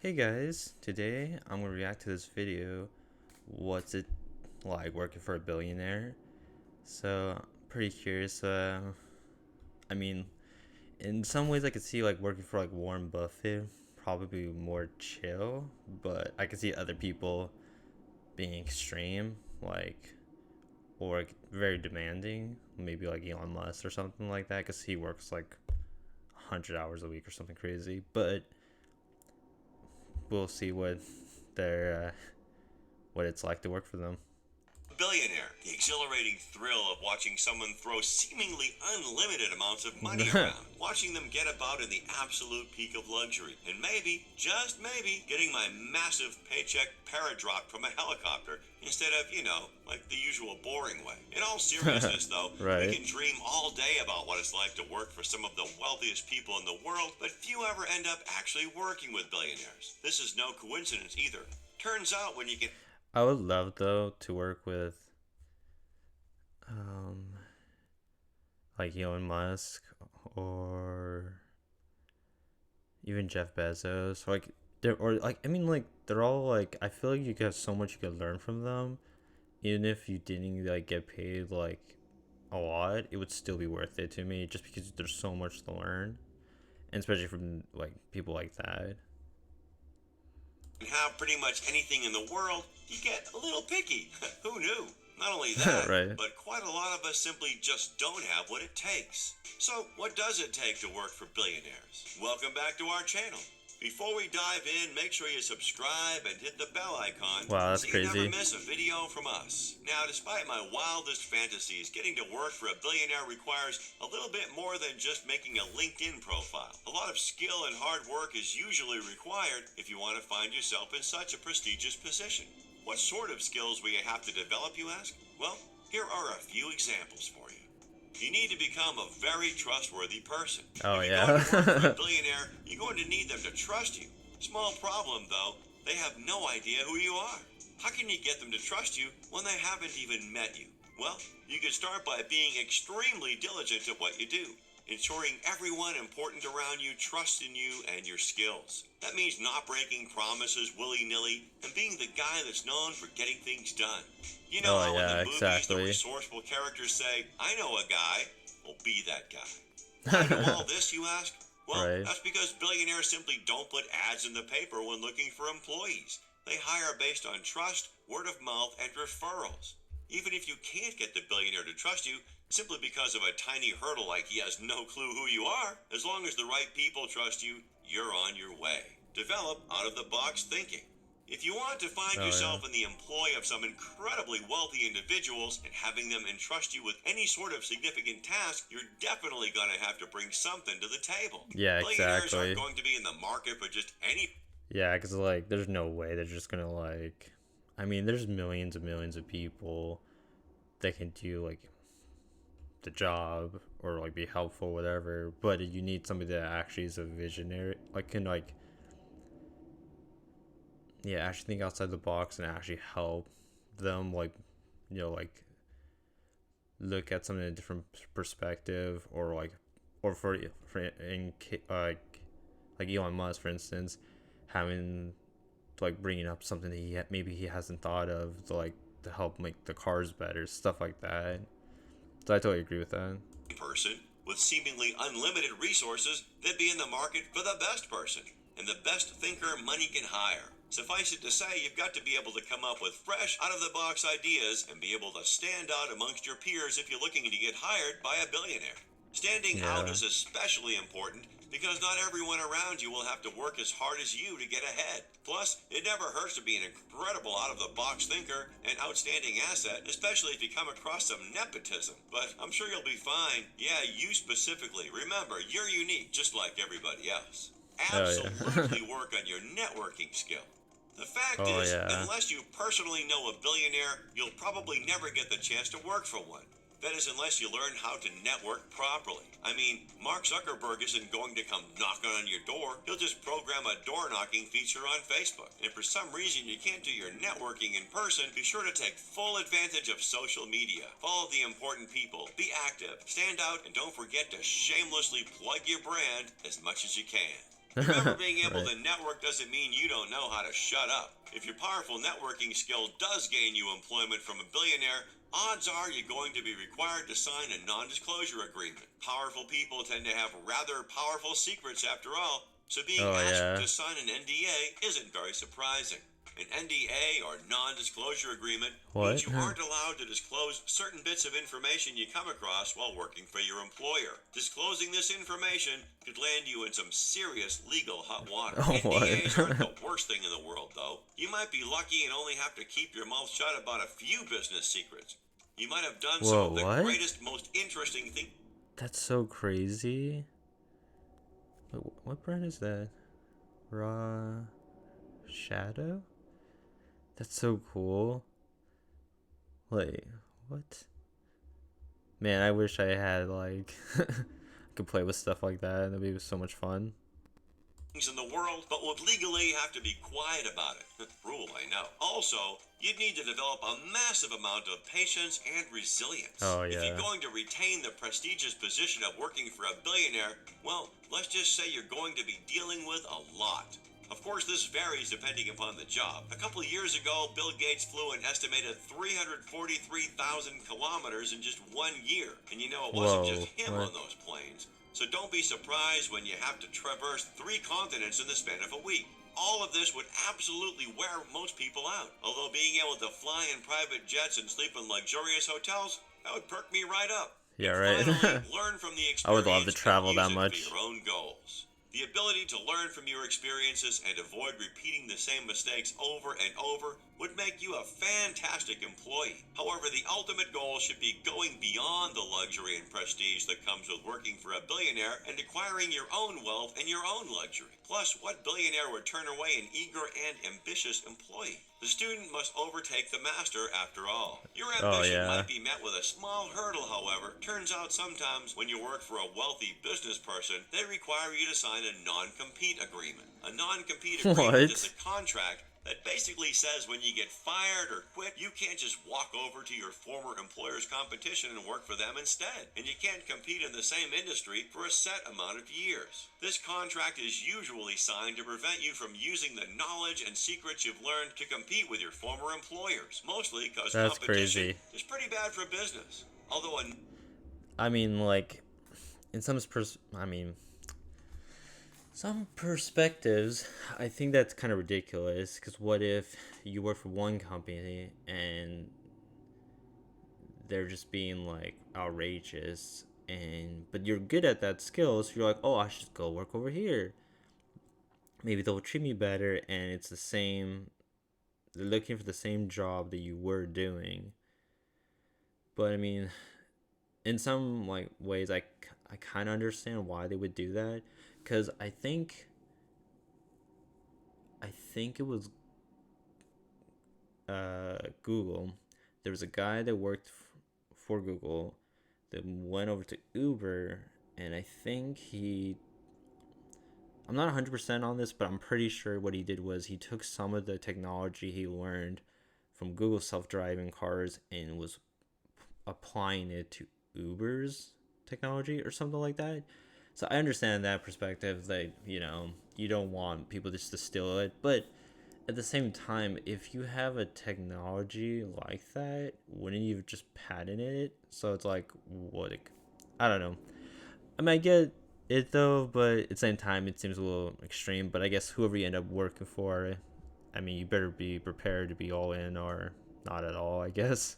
Hey guys, today I'm gonna react to this video. What's it like working for a billionaire? So I'm pretty curious. I mean, in some ways I could see like working for like Warren Buffett probably more chill, but I could see other people being extreme, like or like, very demanding. Maybe like Elon Musk or something like that, because he works like 100 hours a week or something crazy. But we'll see what it's like to work for them. Billionaire, the exhilarating thrill of watching someone throw seemingly unlimited amounts of money around, watching them get about in the absolute peak of luxury, and maybe, just maybe, getting my massive paycheck paradropped from a helicopter instead of, like the usual boring way. In all seriousness, though, we Right. can dream all day about what it's like to work for some of the wealthiest people in the world, but few ever end up actually working with billionaires. This is no coincidence either. Turns out when you get I would love though to work with um like Elon Musk or even Jeff Bezos. Like they're or like I mean like they're all like I feel like you have so much you could learn from them. Even if you didn't like get paid like a lot, it would still be worth it to me just because there's so much to learn. And especially from like people like that. have pretty much anything in the world, you get a little picky. Who knew? Not only that, Right. but quite a lot of us simply just don't have what it takes. So, what does it take to work for billionaires? Welcome back to our channel. Before we dive in, make sure you subscribe and hit the bell icon Wow, that's so you never crazy. miss a video from us. Now, despite my wildest fantasies, getting to work for a billionaire requires a little bit more than just making a LinkedIn profile. A lot of skill and hard work is usually required if you want to find yourself in such a prestigious position. What sort of skills will you have to develop, you ask? Well, here are a few examples for you. You need to become a very trustworthy person. Oh If you're going to work for a yeah. billionaire, you're going to need them to trust you. Small problem, though, they have no idea who you are. How can you get them to trust you when they haven't even met you? Well, you can start by being extremely diligent at what you do, ensuring everyone important around you trusts in you and your skills. That means not breaking promises willy-nilly and being the guy that's known for getting things done. You know Oh how in the yeah, movies the exactly. resourceful characters say, I know a guy, well, be that guy. Why do all this, you ask? Well, Right. that's because billionaires simply don't put ads in the paper when looking for employees. They hire based on trust, word of mouth, and referrals. Even if you can't get the billionaire to trust you, simply because of a tiny hurdle like he has no clue who you are, as long as the right people trust you, you're on your way. Develop out of the box thinking. If you want to find Oh yeah. yourself in the employ of some incredibly wealthy individuals and having them entrust you with any sort of significant task, you're definitely going to have to bring something to the table. Yeah, Billionaires aren't exactly. going to be in the market for just any. Yeah, because like, there's no way they're just gonna like. I mean, there's millions of people that can do like the job or like be helpful, whatever. But you need somebody that actually is a visionary, like can like, yeah, actually think outside the box and actually help them, like, like look at something in a different perspective, or like, or for like Elon Musk, for instance, having like bringing up something that maybe he hasn't thought of to help make the cars better, stuff like that. So I totally agree with that. Person with seemingly unlimited resources that'd be in the market for the best person and the best thinker money can hire. Suffice it to say, you've got to be able to come up with fresh, out of the box ideas and be able to stand out amongst your peers if you're looking to get hired by a billionaire. Standing out Yeah. is especially important because not everyone around you will have to work as hard as you to get ahead. Plus, it never hurts to be an incredible out of the box thinker and outstanding asset, especially if you come across some nepotism. But I'm sure you'll be fine. Yeah, you specifically. Remember, you're unique just like everybody else. Oh yeah. Absolutely work on your networking skill. The fact Oh is, yeah. unless you personally know a billionaire, you'll probably never get the chance to work for one. That is, unless you learn how to network properly. I mean, Mark Zuckerberg isn't going to come knocking on your door. He'll just program a door knocking feature on Facebook. And if for some reason you can't do your networking in person, be sure to take full advantage of social media. Follow the important people, be active, stand out, and don't forget to shamelessly plug your brand as much as you can. Remember, being able Right. to network doesn't mean you don't know how to shut up. If your powerful networking skill does gain you employment from a billionaire, odds are you're going to be required to sign a non-disclosure agreement. Powerful people tend to have rather powerful secrets after all, so being Oh asked yeah. to sign an NDA isn't very surprising. An NDA, or non-disclosure agreement, means What? you aren't allowed to disclose certain bits of information you come across while working for your employer. Disclosing this information could land you in some serious legal hot water. Oh what? NDAs aren't the worst thing in the world, though. You might be lucky and only have to keep your mouth shut about a few business secrets. You might have done some Whoa, of the what? greatest, most interesting things. That's so crazy. Wait, what brand is that? Raw Shadow? That's so cool. Wait, what? Man, I wish I had like I could play with stuff like that. That'd be so much fun. In the world, but would legally have to be quiet about it. Rule, I know. Also, you'd need to develop a massive amount of patience and resilience. Oh If you're yeah. going to retain the prestigious position of working for a billionaire, well, let's just say you're going to be dealing with a lot. Of course, this varies depending upon the job. A couple of years ago, Bill Gates flew an estimated 343,000 kilometers in just 1 year. And you know, it wasn't just Whoa. him What? on those planes. So don't be surprised when you have to traverse 3 continents in the span of a week. All of this would absolutely wear most people out. Although being able to fly in private jets and sleep in luxurious hotels, that would perk me right up. Yeah, And right. finally, learn from the I would love to experience and travel use that it for much. your own goals. The ability to learn from your experiences and avoid repeating the same mistakes over and over would make you a fantastic employee. However, the ultimate goal should be going beyond the luxury and prestige that comes with working for a billionaire and acquiring your own wealth and your own luxury. Plus, what billionaire would turn away an eager and ambitious employee? The student must overtake the master after all. Your Oh ambition yeah. might be met with a small hurdle, however. Turns out sometimes when you work for a wealthy business person, they require you to sign a non-compete agreement. A non-compete agreement is What? a contract that basically says when you get fired or quit, you can't just walk over to your former employer's competition and work for them instead. And you can't compete in the same industry for a set amount of years. This contract is usually signed to prevent you from using the knowledge and secrets you've learned to compete with your former employers, mostly because That's competition crazy. is pretty bad for business. Although a I mean, like, in some perspectives, I think that's kind of ridiculous. Because what if you work for one company and they're just being like outrageous, and but you're good at that skill, so you're like, oh, I should go work over here. Maybe they'll treat me better, and it's the same. They're looking for the same job that you were doing. But I mean, in some like ways, I kind of understand why they would do that, because I think it was Google. There was a guy that worked for Google that went over to Uber, and I'm not 100% on this, but I'm pretty sure what he did was he took some of the technology he learned from Google self-driving cars and was applying it to Uber's technology or something like that. So I understand that perspective that, you don't want people just to steal it, but at the same time, if you have a technology like that, wouldn't you just patent it? So it's like, what? I don't know. I mean, I get it though, but at the same time, it seems a little extreme. But I guess whoever you end up working for, I mean, you better be prepared to be all in or not at all, I guess.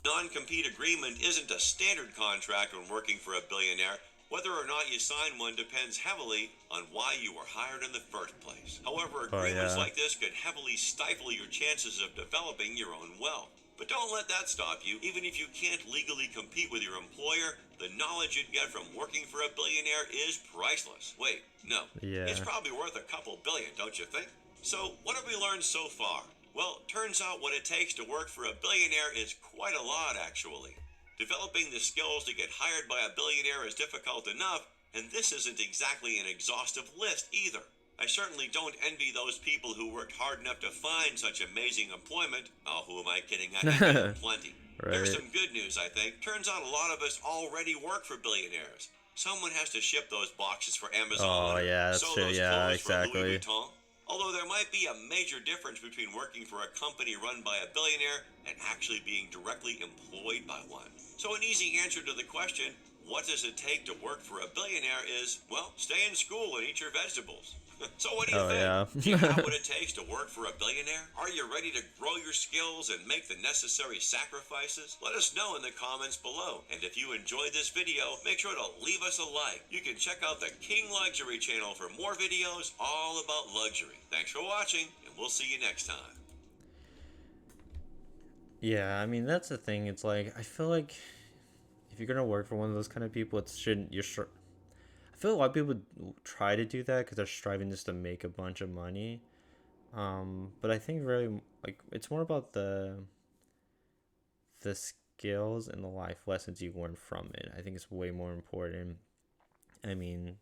non-compete agreement isn't a standard contract when working for a billionaire. Whether or not you sign one depends heavily on why you were hired in the first place. However, Oh agreements yeah. like this could heavily stifle your chances of developing your own wealth. But don't let that stop you. Even if you can't legally compete with your employer, the knowledge you'd get from working for a billionaire is priceless. Wait, no. It's Yeah. probably worth a couple billion, don't you think? So, what have we learned so far? Well, turns out what it takes to work for a billionaire is quite a lot, actually. Developing the skills to get hired by a billionaire is difficult enough, and this isn't exactly an exhaustive list either. I certainly don't envy those people who worked hard enough to find such amazing employment. Oh, who am I kidding? I envy them plenty. Here's Right. some good news, I think. Turns out a lot of us already work for billionaires. Someone has to ship those boxes for Amazon Oh or yeah, that's sew true. those Yeah, clothes for Louis exactly. Vuitton. Although there might be a major difference between working for a company run by a billionaire and actually being directly employed by one. So, an easy answer to the question, what does it take to work for a billionaire, is, well, stay in school and eat your vegetables. So, what do you Oh think? yeah. Do you have what it takes to work for a billionaire? Are you ready to grow your skills and make the necessary sacrifices? Let us know in the comments below. And if you enjoyed this video, make sure to leave us a like. You can check out the King Luxury channel for more videos all about luxury. Thanks for watching, and we'll see you next time. Yeah, I mean that's the thing. It's like I feel like if you're gonna work for one of those kind of people, it shouldn't. I feel a lot of people try to do that because they're striving just to make a bunch of money. But I think really like it's more about the skills and the life lessons you learn from it. I think it's way more important. I mean,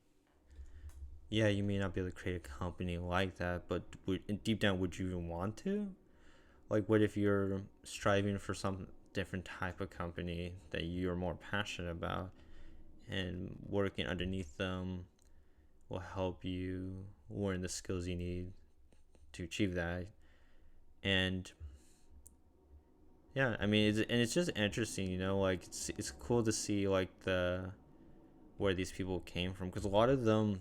yeah, you may not be able to create a company like that, but deep down, would you even want to? Like, what if you're striving for some different type of company that you're more passionate about, and working underneath them will help you learn the skills you need to achieve that? And yeah, I mean, it's just interesting, like it's cool to see like the where these people came from, because a lot of them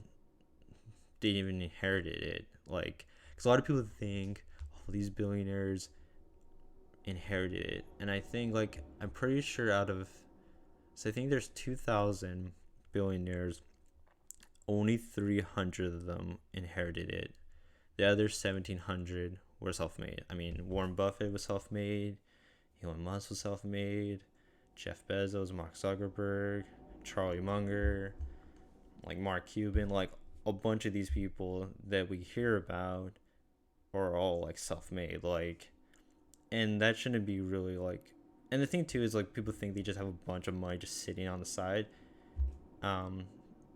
didn't even inherit it. Like, because a lot of people think, oh, these billionaires inherited it, and I think like I'm pretty sure out of, so I think there's 2,000 billionaires, only 300 of them inherited it. The other 1,700 were self-made. I mean, Warren Buffett was self-made, Elon Musk was self-made, Jeff Bezos, Mark Zuckerberg, Charlie Munger, like Mark Cuban, like a bunch of these people that we hear about are all like self-made, like, and that shouldn't be really like. And the thing too is like people think they just have a bunch of money just sitting on the side. Um,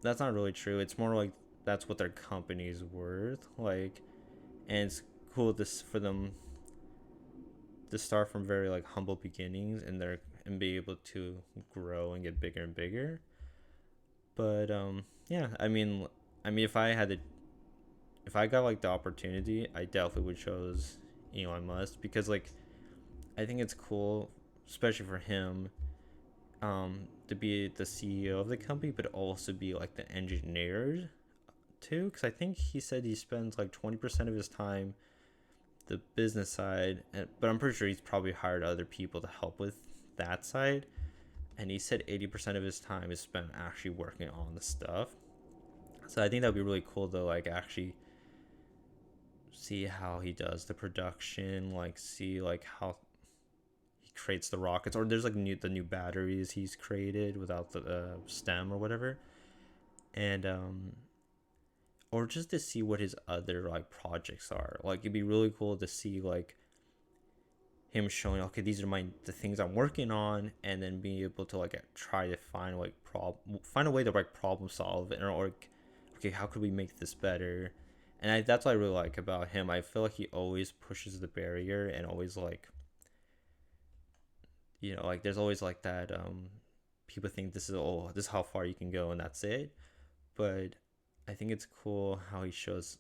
that's not really true. It's more like that's what their company's worth, like, and it's cool this for them to start from very like humble beginnings and be able to grow and get bigger and bigger. But yeah, I mean, if I got like the opportunity, I definitely would choose Elon Musk, because like I think it's cool, especially for him, to be the CEO of the company, but also be like the engineer too. Because I think he said he spends like 20% of his time the business side, but I'm pretty sure he's probably hired other people to help with that side. And he said 80% of his time is spent actually working on the stuff. So I think that would be really cool to like actually see how he does the production, like see like how he creates the rockets, or there's like the new batteries he's created without the stem or whatever, and or just to see what his other like projects are. Like it'd be really cool to see like him showing, okay, these are the things I'm working on, and then being able to like try to find like find a way to like problem solve it, or okay, how could we make this better? And that's what I really like about him. I feel like he always pushes the barrier, and always like, like there's always like that people think this is how far you can go and that's it. But I think it's cool how he shows,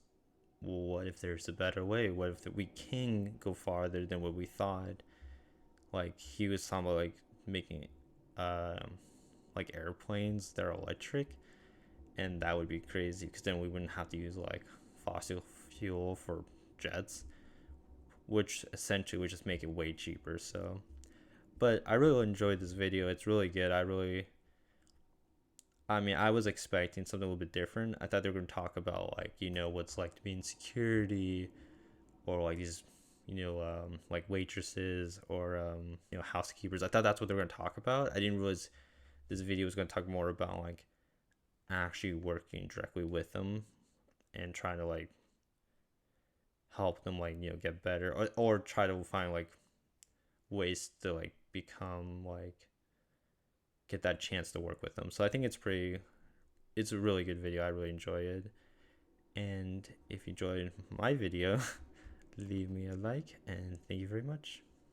well, what if there's a better way? What if we can go farther than what we thought? Like he was talking about like making um like airplanes that are electric, and that would be crazy because then we wouldn't have to use like fossil fuel for jets, which essentially would just make it way cheaper. So, but I really enjoyed this video. It's really good. I mean, I was expecting something a little bit different. I thought they were going to talk about like, what's like to be in security, or like these, like waitresses, or housekeepers. I thought that's what they were going to talk about. I didn't realize this video was going to talk more about like actually working directly with them and trying to like help them like, get better, or try to find like ways to like become like get that chance to work with them. So I think it's a really good video. I really enjoy it. And if you enjoyed my video, leave me a like, and thank you very much.